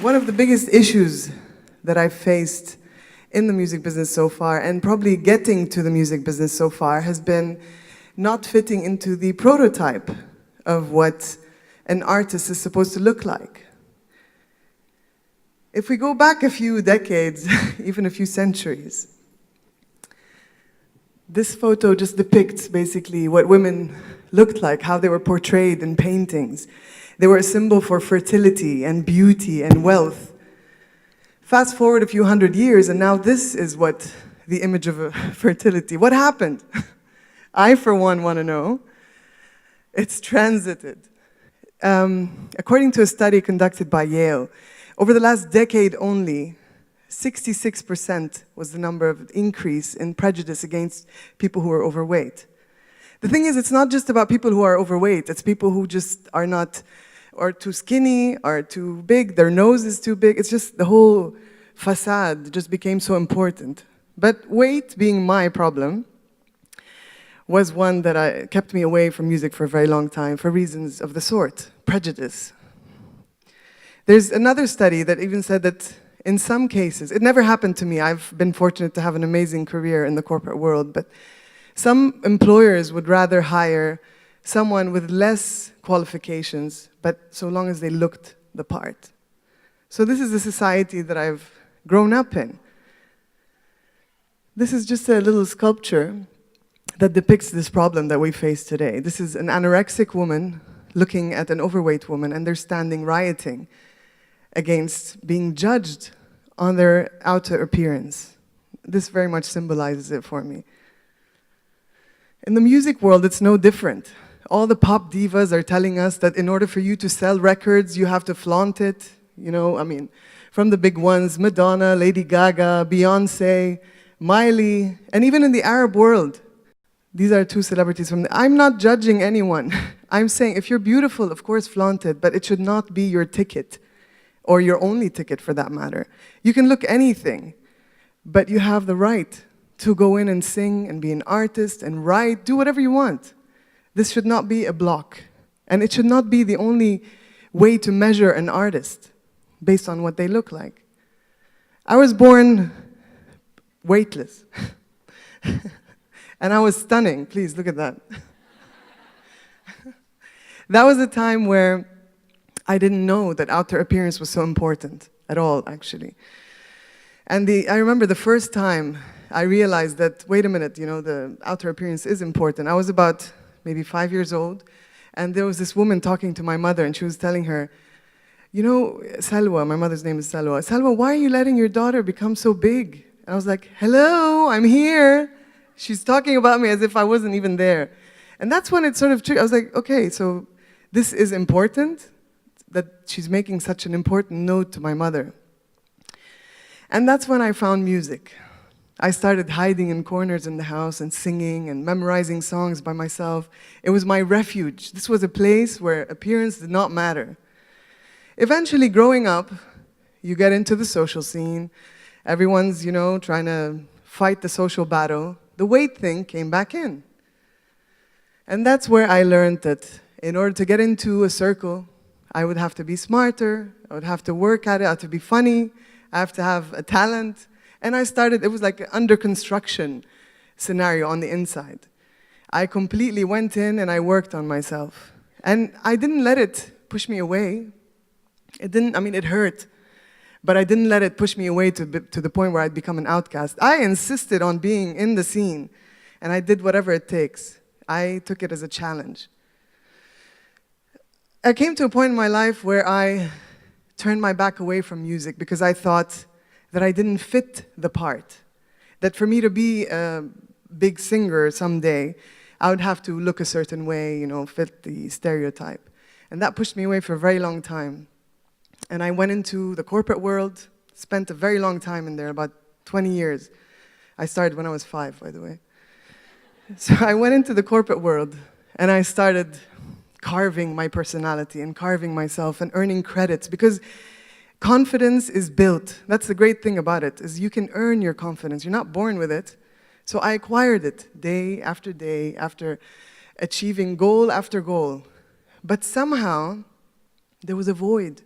One of the biggest issues that I've faced in the music business so far, and probably getting to the music business so far, has been not fitting into the prototype of what an artist is supposed to look like. If we go back a few decades, even a few centuries, this photo just depicts basically what women looked like, how they were portrayed in paintings. They were a symbol for fertility and beauty and wealth. Fast forward a few hundred years, and now this is what the image of fertility. What happened? I, for one, want to know. It's transited. According to a study conducted by Yale, over the last decade only, 66% was the number of increase in prejudice against people who are overweight. The thing is, it's not just about people who are overweight, it's people who just are not, or too skinny, or too big, their nose is too big. It's just the whole facade just became so important. But weight being my problem was one that kept me away from music for a very long time for reasons of the sort, prejudice. There's another study that even said that in some cases, it never happened to me. I've been fortunate to have an amazing career in the corporate world, but some employers would rather hire someone with less qualifications, but so long as they looked the part. So this is the society that I've grown up in. This is just a little sculpture that depicts this problem that we face today. This is an anorexic woman looking at an overweight woman, and they're standing rioting against being judged on their outer appearance. This very much symbolizes it for me. In the music world, it's no different. All the pop divas are telling us that in order for you to sell records, you have to flaunt it. You know, I mean, from the big ones, Madonna, Lady Gaga, Beyonce, Miley, and even in the Arab world. These are two celebrities from I'm not judging anyone. I'm saying if you're beautiful, of course flaunt it, but it should not be your ticket, or your only ticket for that matter. You can look anything, but you have the right to go in and sing and be an artist and write, do whatever you want. This should not be a block. And it should not be the only way to measure an artist based on what they look like. I was born weightless. And I was stunning. Please, look at that. That was a time where I didn't know that outer appearance was so important at all, actually. And I remember the first time I realized that, wait a minute, you know, the outer appearance is important. I was about maybe 5 years old, and there was this woman talking to my mother, and she was telling her, you know, Salwa, my mother's name is Salwa. Salwa, why are you letting your daughter become so big? And I was like, hello, I'm here. She's talking about me as if I wasn't even there. And that's when it sort of triggered. I was like, okay, so this is important, that she's making such an important note to my mother. And that's when I found music. I started hiding in corners in the house and singing and memorizing songs by myself. It was my refuge. This was a place where appearance did not matter. Eventually, growing up, you get into the social scene. Everyone's, you know, trying to fight the social battle. The weight thing came back in. And that's where I learned that in order to get into a circle, I would have to be smarter, I would have to work at it, I have to be funny, I have to have a talent. And I started, it was like an under construction scenario on the inside. I completely went in and I worked on myself. And I didn't let it push me away. It didn't, I mean, it hurt. But I didn't let it push me away to the point where I'd become an outcast. I insisted on being in the scene, and I did whatever it takes. I took it as a challenge. I came to a point in my life where I turned my back away from music because I thought that I didn't fit the part. That for me to be a big singer someday, I would have to look a certain way, you know, fit the stereotype. And that pushed me away for a very long time. And I went into the corporate world, spent a very long time in there, about 20 years. I started when I was 5, by the way. So I went into the corporate world, and I started carving my personality and carving myself and earning credits, because confidence is built. That's the great thing about it, is you can earn your confidence. You're not born with it. So I acquired it day after achieving goal after goal. But somehow, there was a void.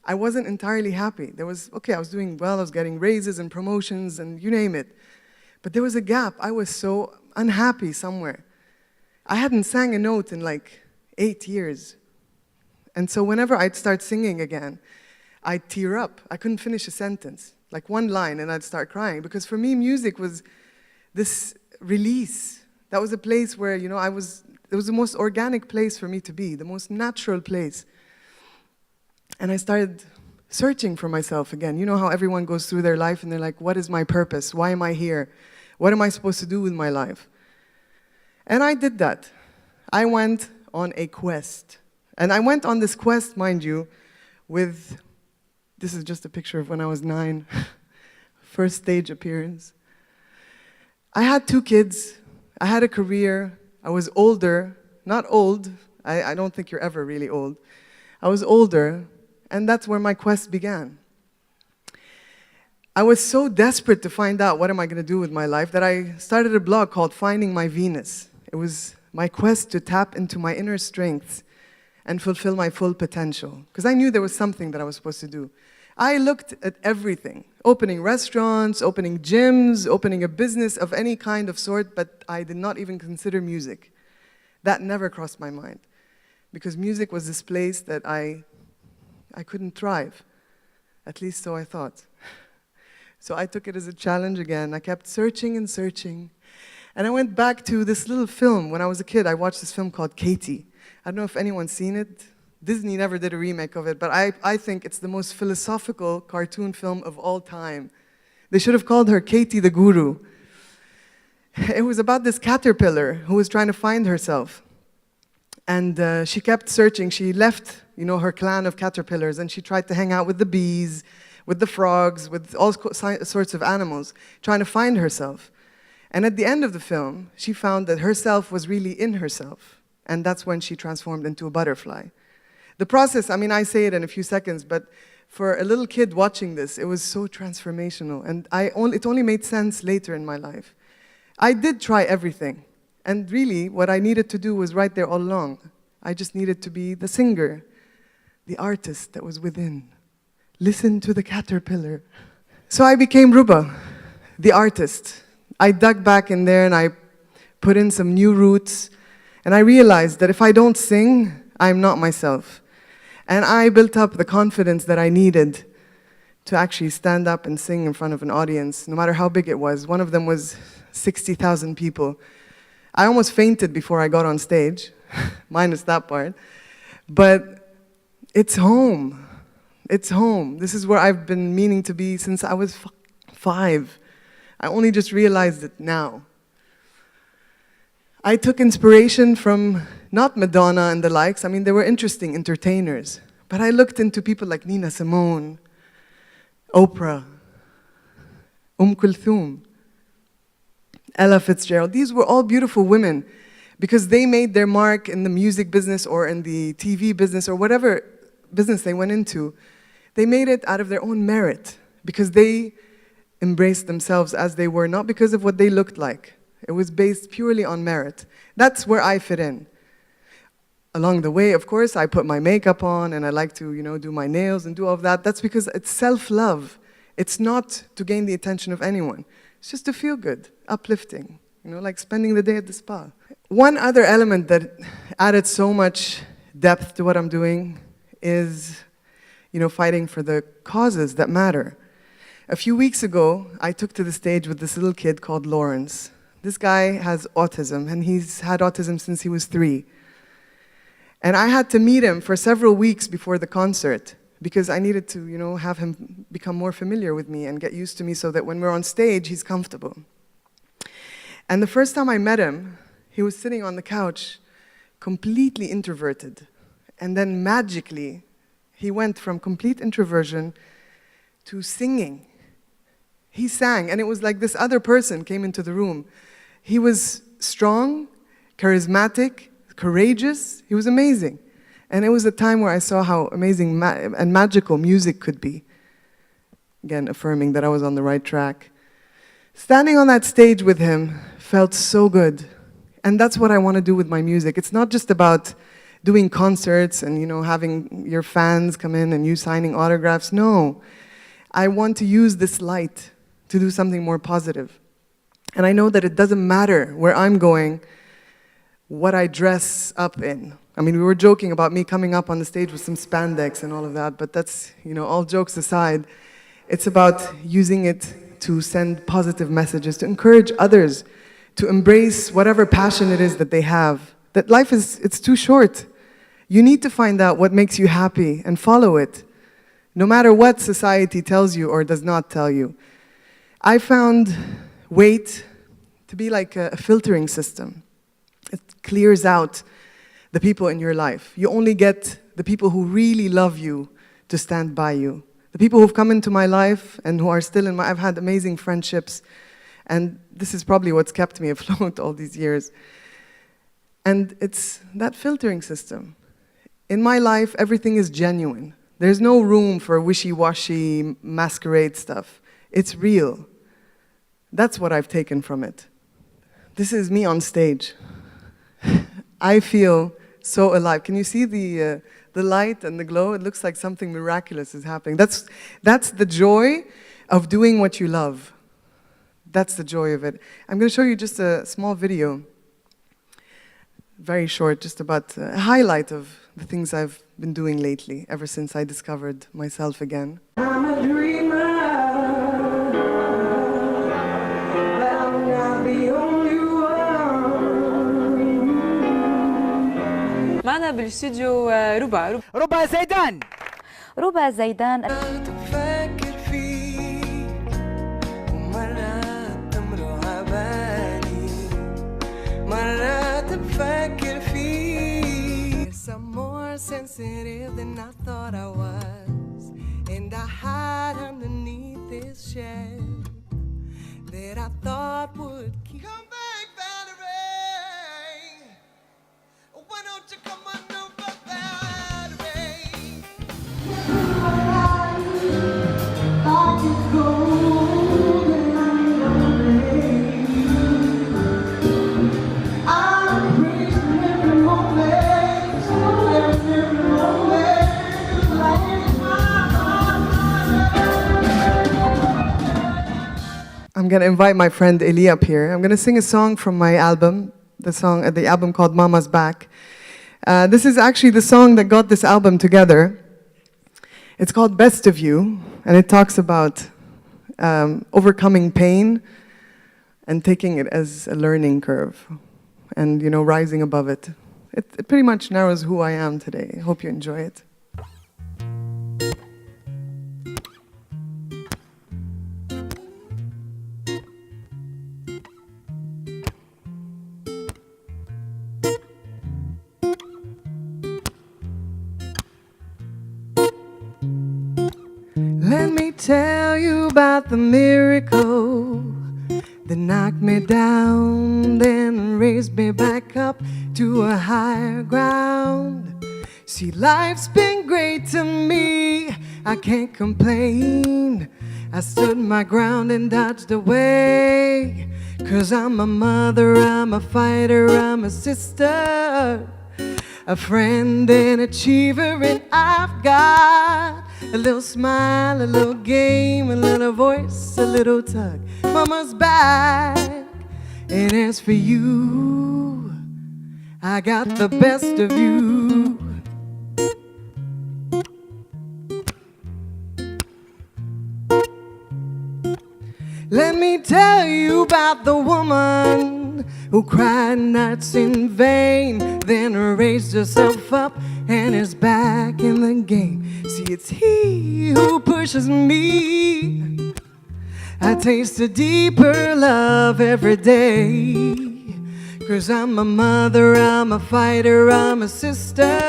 I wasn't entirely happy. There was, okay, I was doing well, I was getting raises and promotions and you name it. But there was a gap. I was so unhappy somewhere. I hadn't sang a note in like 8 years. And so whenever I'd start singing again, I'd tear up. I couldn't finish a sentence, like one line, and I'd start crying. Because for me, music was this release. That was a place where, you know, it was the most organic place for me to be, the most natural place. And I started searching for myself again. You know how everyone goes through their life and they're like, what is my purpose? Why am I here? What am I supposed to do with my life? And I did that. I went on a quest. And I went on this quest, mind you, with, this is just a picture of when I was 9, first stage appearance. I had 2 kids, I had a career, I was older, not old, I don't think you're ever really old. I was older, and that's where my quest began. I was so desperate to find out what am I going to do with my life that I started a blog called Finding My Venus. It was my quest to tap into my inner strengths and fulfill my full potential, because I knew there was something that I was supposed to do. I looked at everything, opening restaurants, opening gyms, opening a business of any kind of sort, but I did not even consider music. That never crossed my mind, because music was this place that I couldn't thrive, at least so I thought. So I took it as a challenge again. I kept searching and searching, and I went back to this little film. When I was a kid, I watched this film called Katie. I don't know if anyone's seen it. Disney never did a remake of it, but I think it's the most philosophical cartoon film of all time. They should have called her Katie the Guru. It was about this caterpillar who was trying to find herself. And she kept searching. She left, you know, her clan of caterpillars, and she tried to hang out with the bees, with the frogs, with all sorts of animals, trying to find herself. And at the end of the film, she found that herself was really in herself. And that's when she transformed into a butterfly. The process, I mean, I say it in a few seconds, but for a little kid watching this, it was so transformational. And it only made sense later in my life. I did try everything. And really, what I needed to do was right there all along. I just needed to be the singer, the artist that was within. Listen to the caterpillar. So I became Rouba, the artist. I dug back in there and I put in some new roots. And I realized that if I don't sing, I'm not myself. And I built up the confidence that I needed to actually stand up and sing in front of an audience, no matter how big it was. One of them was 60,000 people. I almost fainted before I got on stage, minus that part. But it's home. It's home. This is where I've been meaning to be since I was 5. I only just realized it now. I took inspiration from not Madonna and the likes. I mean, they were interesting entertainers. But I looked into people like Nina Simone, Oprah, Kulthum, Ella Fitzgerald. These were all beautiful women because they made their mark in the music business or in the TV business or whatever business they went into. They made it out of their own merit because they embraced themselves as they were, not because of what they looked like. It was based purely on merit. That's where I fit in. Along the way, of course, I put my makeup on and I like to, you know, do my nails and do all of that. That's because it's self-love. It's not to gain the attention of anyone. It's just to feel good, uplifting, you know, like spending the day at the spa. One other element that added so much depth to what I'm doing is, you know, fighting for the causes that matter. A few weeks ago, I took to the stage with this little kid called Lawrence. This guy has autism, and he's had autism since he was 3. And I had to meet him for several weeks before the concert because I needed to, you know, have him become more familiar with me and get used to me so that when we're on stage, he's comfortable. And the first time I met him, he was sitting on the couch, completely introverted. And then magically, he went from complete introversion to singing. He sang, and it was like this other person came into the room. He was strong, charismatic, courageous. He was amazing. And it was a time where I saw how amazing and magical music could be. Again, affirming that I was on the right track. Standing on that stage with him felt so good. And that's what I want to do with my music. It's not just about doing concerts and, you know, having your fans come in and you signing autographs. No, I want to use this light to do something more positive. And I know that it doesn't matter where I'm going, what I dress up in. I mean, we were joking about me coming up on the stage with some spandex and all of that, but that's, you know, all jokes aside, it's about using it to send positive messages, to encourage others to embrace whatever passion it is that they have. That life is, it's too short. You need to find out what makes you happy and follow it, no matter what society tells you or does not tell you. I found weight to be like a filtering system. It clears out the people in your life. You only get the people who really love you to stand by you. The people who've come into my life and who are still in my, I've had amazing friendships, and this is probably what's kept me afloat all these years. And it's that filtering system. In my life, everything is genuine. There's no room for wishy-washy masquerade stuff. It's real. That's what I've taken from it. This is me on stage. I feel so alive. Can you see the light and the glow? It looks like something miraculous is happening. That's the joy of doing what you love. That's the joy of it. I'm going to show you just a small video, very short, just about a highlight of the things I've been doing lately, ever since I discovered myself again. I'm a dreamer, but I'm not the only one. معنا بالاستوديو روبا. روبا زيدان. روبا زيدان. I'm more sensitive than I thought I was, and I hide underneath this shell that I thought would keep. Come back, Valerie. Why don't you come on over, Valerie? I just go and I'm lonely. I'm praising every moment. I'm going to invite my friend Eli up here. I'm going to sing a song from my album, the album called Mama's Back. This is actually the song that got this album together. It's called Best of You, and it talks about overcoming pain and taking it as a learning curve and, you know, rising above it. It pretty much narrows who I am today. I hope you enjoy it. Let me tell you about the miracle that knocked me down, then raised me back up to a higher ground. See, life's been great to me, I can't complain. I stood my ground and dodged away, 'cause I'm a mother, I'm a fighter, I'm a sister, a friend and achiever, and I've got a little smile, a little game, a little voice, a little tug. Mama's back, and as for you, I got the best of you. Let me tell you about the woman who cried nights in vain, then raised herself up and is back in the game. See, it's he who pushes me. I taste a deeper love every day, 'cause I'm a mother, I'm a fighter, I'm a sister,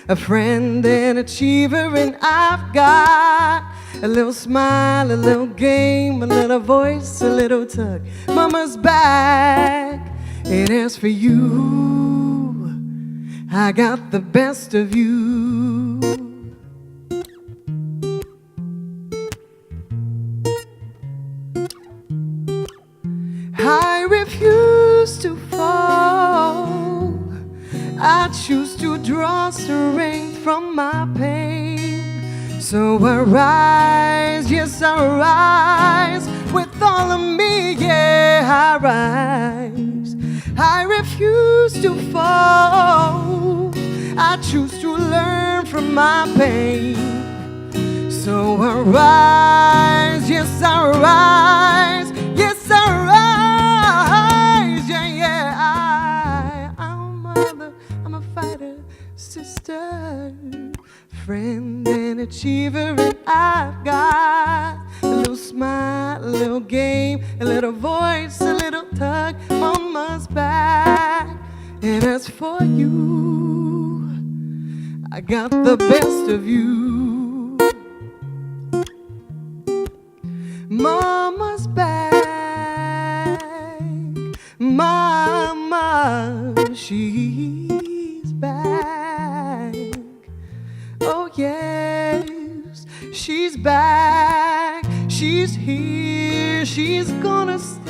a friend and achiever, and I've got a little smile, a little game, a little voice, a little tug. Mama's back, and as for you, I got the best of you. I refuse to fall, I choose strength from my pain. So arise, yes, arise with all of me, yeah, I rise. I refuse to fall. I choose to learn from my pain. So arise, yes, arise, yes, arise, yeah, yeah. I'm a mother, I'm a fighter, sister, friend and achiever, and I've got a little smile, a little game, a little voice, a little tug, mama's back. And as for you, I got the best of you. Mama's back, mama, she's back. Oh yes, she's back, she's here, she's gonna stay.